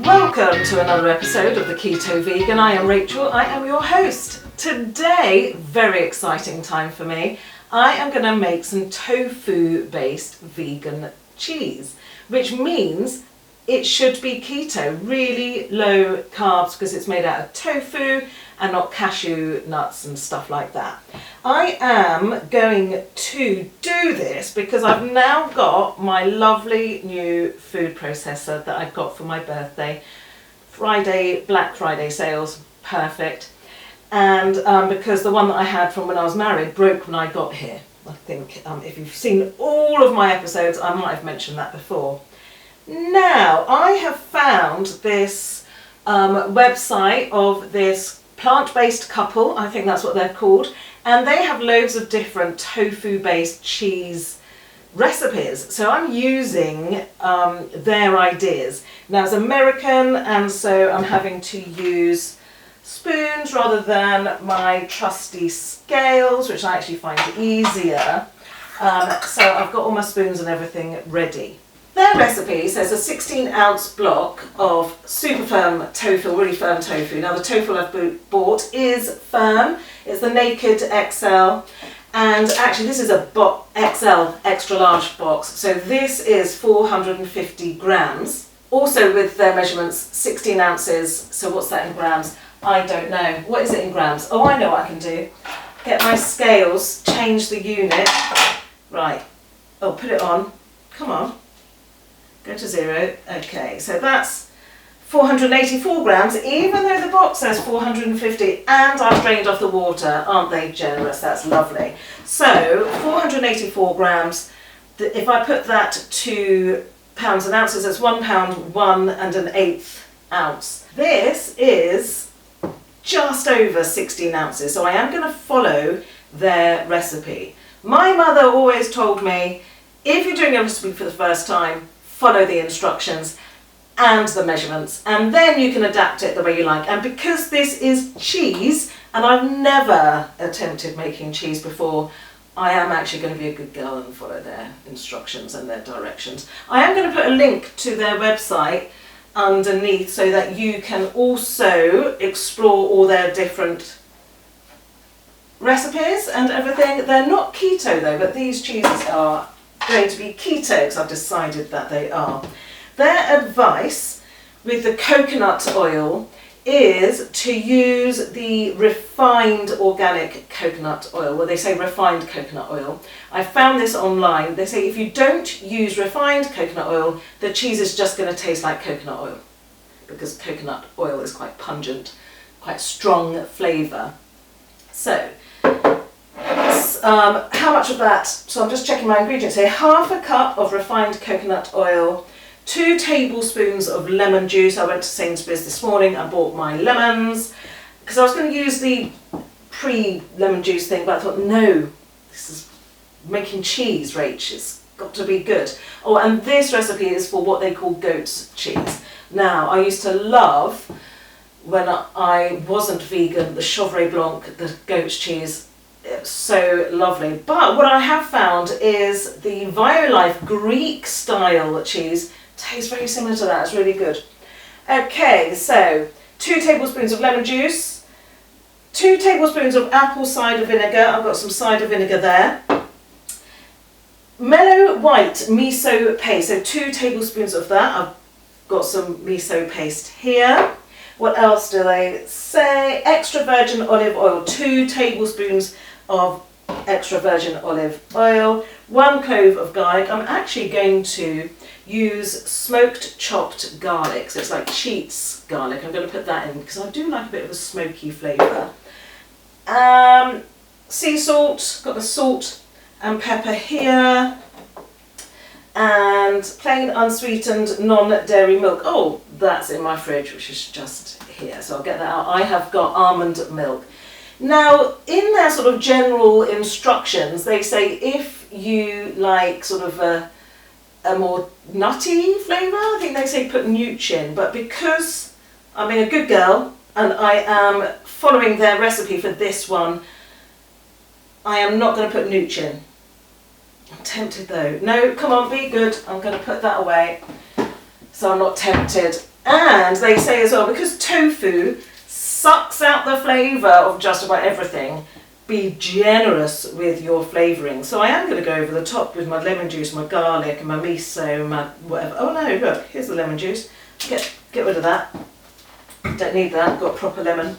Welcome to another episode of the Keto Vegan. I am Rachel, I am your host. Today, very exciting time for me, I am going to make some tofu based vegan cheese, which means it should be keto, really low carbs because it's made out of tofu and not cashew nuts and stuff like that. I am going to do this because I've now got my lovely new food processor that I got for my birthday. Black Friday sales, perfect. And because the one that I had from when I was married broke when I got here. I think if you've seen all of my episodes, I might have mentioned that before. Now, I have found this website of this plant-based couple, I think that's what they're called, and they have loads of different tofu-based cheese recipes. So I'm using their ideas. Now it's American, and so I'm having to use spoons rather than my trusty scales, which I actually find easier. So I've got all my spoons and everything ready. Their recipe says a 16-ounce block of super firm tofu, really firm tofu. Now the tofu I've bought is firm. It's the Naked XL. And actually this is a XL, extra large box. So this is 450 grams. Also with their measurements, 16 ounces. So what's that in grams? I don't know. What is it in grams? Oh, I know what I can do. Get my scales, change the unit. Right. Oh, put it on. Come on. Go to 0. Okay, so that's 484 grams, even though the box says 450, and I've drained off the water. Aren't they generous? That's lovely. So 484 grams. If I put that to pounds and ounces, it's 1 pound, 1 1/8 ounce. This is just over 16 ounces, so I am going to follow their recipe. My mother always told me, if you're doing a recipe for the first time, follow the instructions and the measurements, and then you can adapt it the way you like. And because this is cheese, and I've never attempted making cheese before, I am actually going to be a good girl and follow their instructions and their directions. I am going to put a link to their website underneath so that you can also explore all their different recipes and everything. They're not keto though, but these cheeses are going to be keto because I've decided that they are. Their advice with the coconut oil is to use the refined organic coconut oil. Well, they say refined coconut oil. I found this online. They say if you don't use refined coconut oil, the cheese is just going to taste like coconut oil because coconut oil is quite pungent, quite strong flavour. So, how much of that? So I'm just checking my ingredients here. Half a cup of refined coconut oil, 2 tablespoons of lemon juice. I went to Sainsbury's this morning and bought my lemons because I was going to use the pre-lemon juice thing, but I thought, no, this is making cheese, Rach. It's got to be good. Oh, and this recipe is for what they call goat's cheese. Now, I used to love, when I wasn't vegan, the Chevre Blanc, the goat's cheese. It's so lovely. But what I have found is the Violife Greek style cheese tastes very similar to that. It's really good. Okay, so 2 tablespoons of lemon juice, 2 tablespoons of apple cider vinegar. I've got some cider vinegar there. Mellow white miso paste, so 2 tablespoons of that. I've got some miso paste here. What else do they say? Extra virgin olive oil, 2 tablespoons of extra virgin olive oil, 1 clove of garlic. I'm actually going to use smoked chopped garlic, so it's like Cheats garlic. I'm going to put that in because I do like a bit of a smoky flavour. Sea salt, got the salt and pepper here, and plain unsweetened non-dairy milk. Oh, that's in my fridge, which is just here, so I'll get that out. I have got almond milk. Now, in their sort of general instructions, they say if you like sort of a more nutty flavour, I think they say put newt in, but because I'm being a good girl and I am following their recipe for this one, I am not going to put newt in. I'm tempted though. No, come on, be good. I'm going to put that away so I'm not tempted. And they say as well, because tofu sucks out the flavour of just about everything, be generous with your flavouring. So I am going to go over the top with my lemon juice, my garlic, and my miso, my whatever. Oh no, look, here's the lemon juice. Get rid of that. Don't need that, got proper lemon.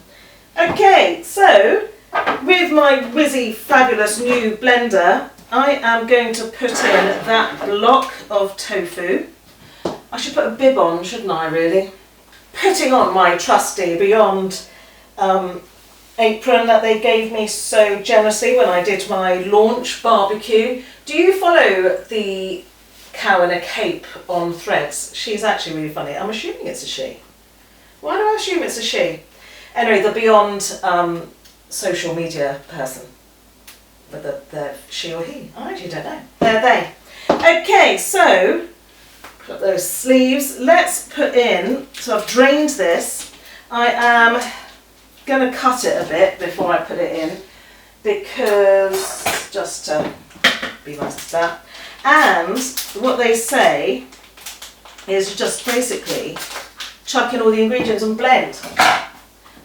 Okay, so with my whizzy, fabulous new blender, I am going to put in that block of tofu. I should put a bib on, shouldn't I, really? Putting on my trusty Beyond apron that they gave me so generously when I did my launch barbecue. Do you follow the cow in a cape on Threads? She's actually really funny. I'm assuming it's a she. Why do I assume it's a she? Anyway, the Beyond social media person. Whether they're she or he, I actually don't know. They're they. Okay, so put those sleeves. Let's put in, so I've drained this. I am going to cut it a bit before I put it in, because just to be nice to that. And what they say is just basically chuck in all the ingredients and blend.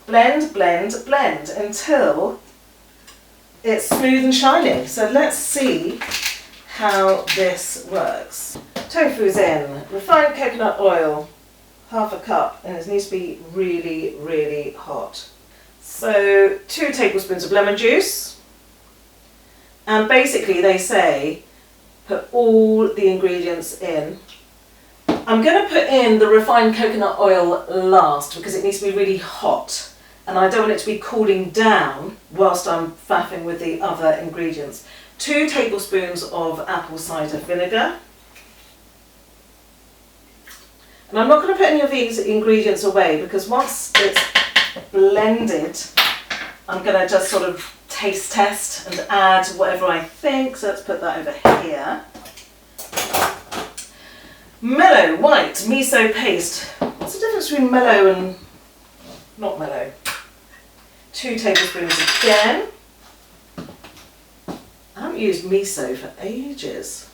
Blend, blend, blend until it's smooth and shiny. So let's see how this works. Tofu's in, refined coconut oil, half a cup, and it needs to be really, really hot. So 2 tablespoons of lemon juice, and basically they say put all the ingredients in. I'm going to put in the refined coconut oil last because it needs to be really hot, and I don't want it to be cooling down whilst I'm faffing with the other ingredients. 2 tablespoons of apple cider vinegar. And I'm not going to put any of these ingredients away because once it's blended, I'm going to just sort of taste test and add whatever I think. So let's put that over here. Mellow white miso paste. What's the difference between mellow and not mellow? 2 tablespoons again. I haven't used miso for ages.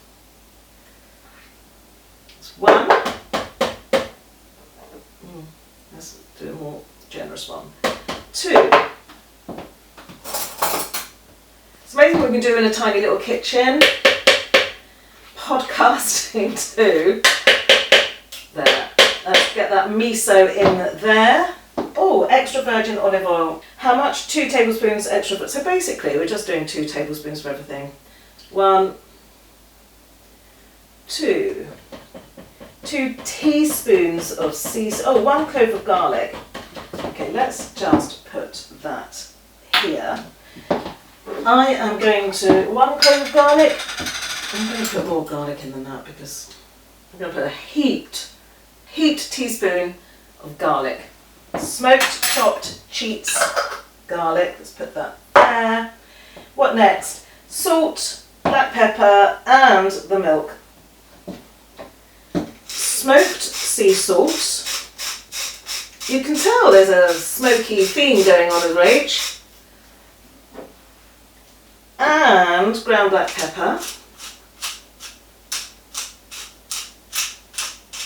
It's 1. Let's do a more generous one. 2. It's amazing what we can do in a tiny little kitchen. Podcasting too. There. Let's get that miso in there. Oh, extra virgin olive oil. How much? 2 tablespoons extra. So basically, we're just doing 2 tablespoons for everything. 1, 2. 2 teaspoons of sea salt. Oh, 1 clove of garlic. Okay, let's just put that here. I am going to 1 clove of garlic. I'm going to put more garlic in than that because I'm going to put a heaped teaspoon of garlic. Smoked, chopped, cheats garlic. Let's put that there. What next? Salt, black pepper, and the milk. Smoked sea salt. You can tell there's a smoky theme going on with Rach. And ground black pepper.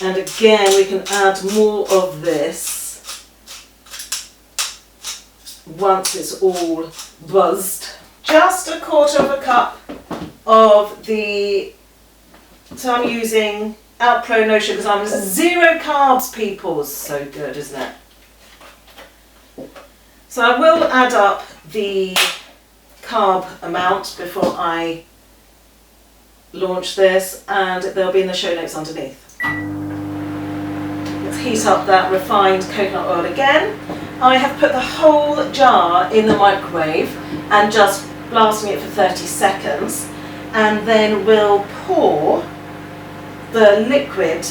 And again, we can add more of this once it's all buzzed. Just 1/4 of a cup of the, so I'm using Outpro no sugar because I'm 0 carbs, people. So good, isn't it? So I will add up the carb amount before I launch this, and they'll be in the show notes underneath. Let's heat up that refined coconut oil again. I have put the whole jar in the microwave and just blasting it for 30 seconds, and then we'll pour the liquid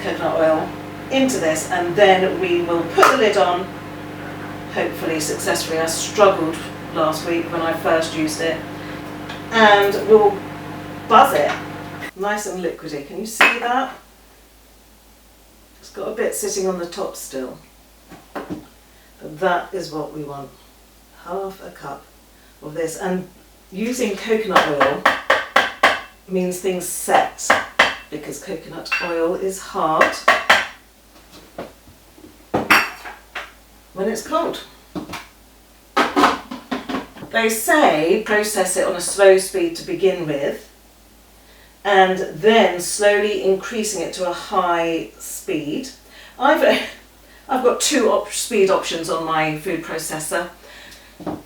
coconut oil into this, and then we will put the lid on, hopefully successfully. I struggled last week when I first used it, and we'll buzz it. Nice and liquidy, can you see that? It's got a bit sitting on the top still, but that is what we want. 1/2 cup of this, and using coconut oil means things set, because coconut oil is hard. when it's cold. They say process it on a slow speed to begin with, and then slowly increasing it to a high speed. I've got two speed options on my food processor.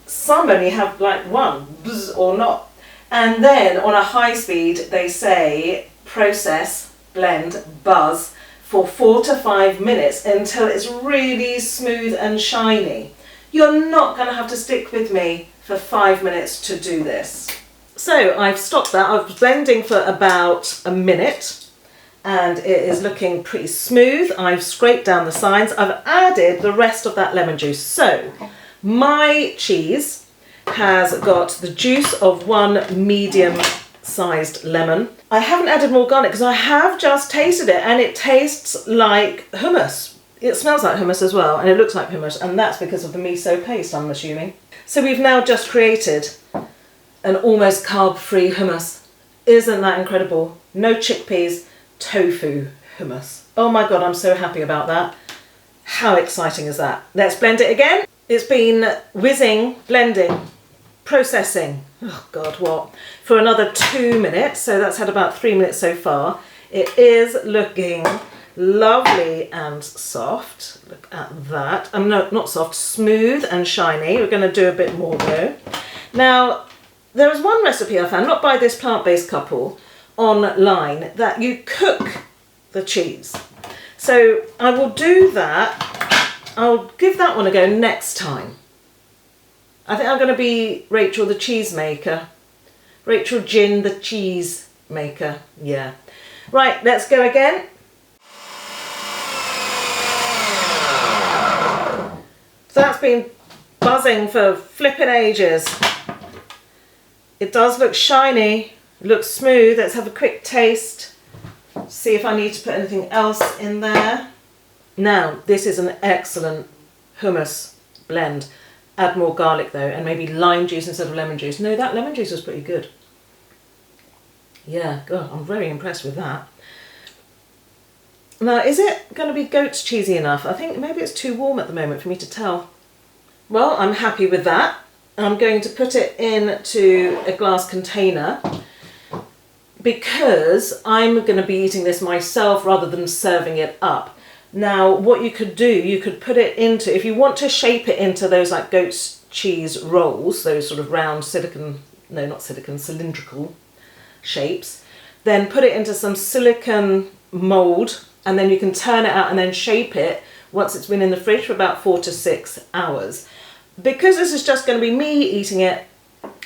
Some only have like one, bzz, or not. And then on a high speed, they say process, blend, buzz for 4 to 5 minutes until it's really smooth and shiny. You're not going to have to stick with me for 5 minutes to do this. So I've stopped that. I was blending for about a minute and it is looking pretty smooth. I've scraped down the sides. I've added the rest of that lemon juice. So my cheese has got the juice of one medium-sized lemon. I haven't added more garlic because I have just tasted it and it tastes like hummus. It smells like hummus as well and it looks like hummus, and that's because of the miso paste, I'm assuming. So we've now just created an almost carb-free hummus. Isn't that incredible? No chickpeas, tofu hummus. Oh my God, I'm so happy about that. How exciting is that? Let's blend it again. It's been whizzing, blending, processing, oh God, what? For another 2 minutes. So that's had about 3 minutes so far. It is looking lovely and soft. Look at that. No, not soft, smooth and shiny. We're going to do a bit more though. Now, there is one recipe I found, not by this plant-based couple, online, that you cook the cheese. So I will do that. I'll give that one a go next time. I think I'm going to be Rachel the cheese maker. Rachel Gin the cheese maker. Yeah. Right, let's go again. So that's been buzzing for flipping ages. It does look shiny, it looks smooth. Let's have a quick taste. See if I need to put anything else in there. Now, this is an excellent hummus blend. Add more garlic though, and maybe lime juice instead of lemon juice. No, that lemon juice was pretty good. Yeah, God, I'm very impressed with that. Now, is it going to be goat's cheesy enough? I think maybe it's too warm at the moment for me to tell. Well, I'm happy with that. I'm going to put it into a glass container because I'm going to be eating this myself rather than serving it up. Now, what you could do, you could put it into, if you want to shape it into those like goat's cheese rolls, those sort of round cylindrical shapes, then put it into some silicone mould and then you can turn it out and then shape it once it's been in the fridge for about 4 to 6 hours. Because this is just going to be me eating it,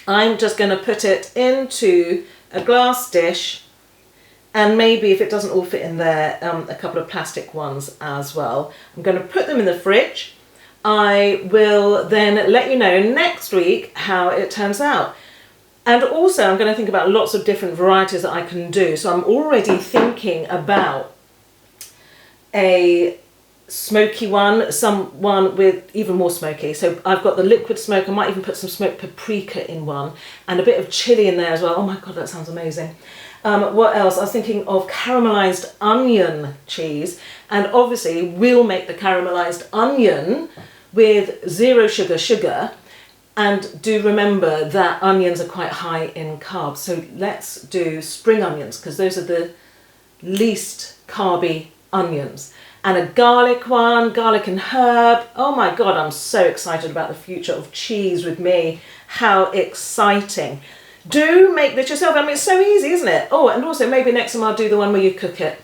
I'm just going to put it into a glass dish, and maybe if it doesn't all fit in there, a couple of plastic ones as well. I'm going to put them in the fridge. I will then let you know next week how it turns out. And also I'm going to think about lots of different varieties that I can do. So I'm already thinking about a smoky one, someone with even more smoky. So I've got the liquid smoke. I might even put some smoked paprika in one and a bit of chili in there as well. Oh my God, that sounds amazing. What else? I was thinking of caramelized onion cheese, and obviously we'll make the caramelized onion with 0 sugar, and do remember that onions are quite high in carbs. So let's do spring onions because those are the least carby onions. And a garlic one, garlic and herb. Oh my God, I'm so excited about the future of cheese with me. How exciting. Do make this yourself. I mean, it's so easy, isn't it? Oh, and also maybe next time I'll do the one where you cook it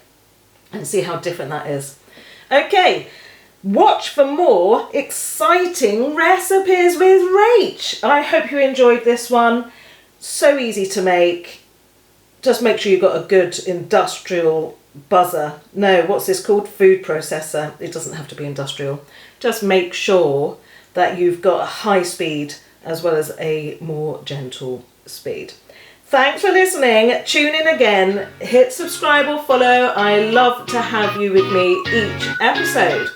and see how different that is. Okay, watch for more exciting recipes with Rach. I hope you enjoyed this one. So easy to make. Just make sure you've got a good industrial buzzer. No, what's this called? Food processor. It doesn't have to be industrial. Just make sure that you've got a high speed as well as a more gentle speed. Thanks for listening. Tune in again. Hit subscribe or follow. I love to have you with me each episode.